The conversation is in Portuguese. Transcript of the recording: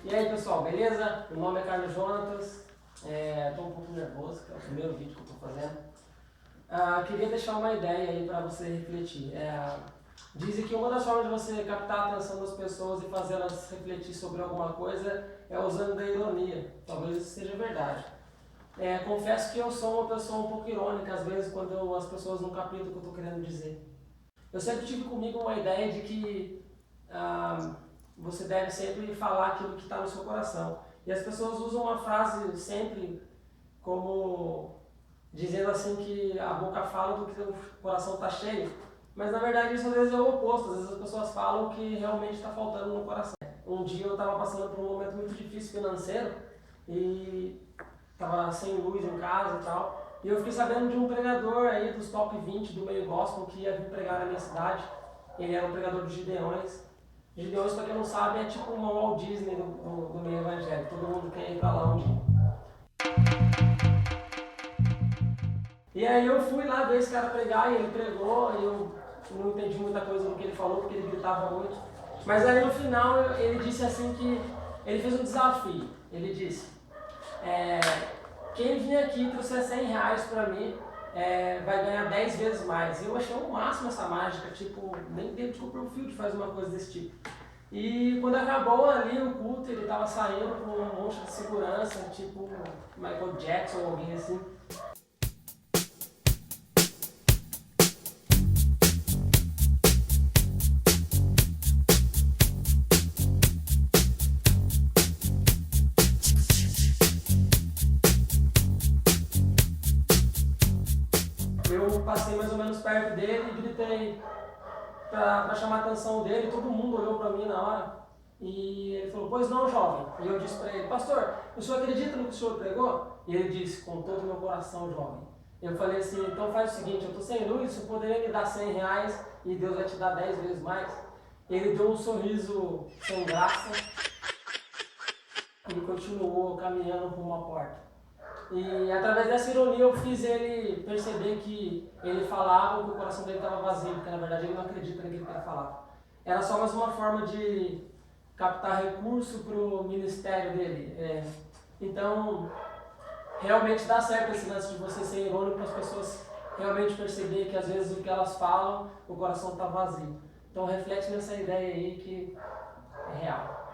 E aí pessoal, beleza? Meu nome é Carlos Jonatas, estou um pouco nervoso, que é o primeiro vídeo que eu estou fazendo. Queria deixar uma ideia aí para você refletir. Dizem que uma das formas de você captar a atenção das pessoas e fazer elas refletir sobre alguma coisa é usando da ironia. Talvez isso seja verdade. Confesso que eu sou uma pessoa um pouco irônica às vezes quando as pessoas não captam o que eu estou querendo dizer. Eu sempre tive comigo uma ideia de que você deve sempre falar aquilo que está no seu coração. E as pessoas usam uma frase sempre como dizendo assim que a boca fala do que o coração está cheio. Mas na verdade isso às vezes é o oposto. Às vezes as pessoas falam o que realmente está faltando no coração. Um dia eu estava passando por um momento muito difícil financeiro e estava sem luz em casa e tal. E eu fiquei sabendo de um pregador aí dos top 20 do meio gospel que ia vir pregar na minha cidade. Ele era um pregador dos Gideões. Gideões, para quem não sabe, é tipo uma Walt Disney do meio evangélico. Todo mundo quer ir para lá um dia. E aí eu fui lá ver esse cara pregar e ele pregou e eu não entendi muita coisa do que ele falou porque ele gritava muito. Mas aí no final ele disse assim que ele fez um desafio. Ele disse, quem vir aqui e trouxer 100 reais para mim vai ganhar 10 vezes mais. E eu achei o máximo essa mágica, tipo, nem dentro de Copperfield faz uma coisa desse tipo. E quando acabou ali o culto, ele estava saindo com um monte de segurança, tipo Michael Jackson ou alguém assim. Eu passei mais ou menos perto dele e gritei para chamar a atenção dele, todo mundo olhou para mim na hora e ele falou, pois não, jovem. E eu disse para ele, pastor, o senhor acredita no que o senhor pregou? E ele disse, com todo o meu coração, jovem. Eu falei assim, então faz o seguinte, eu estou sem luz, você poderia me dar 100 reais e Deus vai te dar 10 vezes mais? Ele deu um sorriso sem graça e continuou caminhando rumo à porta. E através dessa ironia eu fiz ele perceber que ele falava que o coração dele estava vazio, porque na verdade ele não acredita naquilo que ele falava. Era só mais uma forma de captar recurso para o ministério dele. Então, realmente dá certo esse lance de você ser irônico para as pessoas realmente perceber que às vezes o que elas falam, o coração está vazio. Então reflete nessa ideia aí que é real.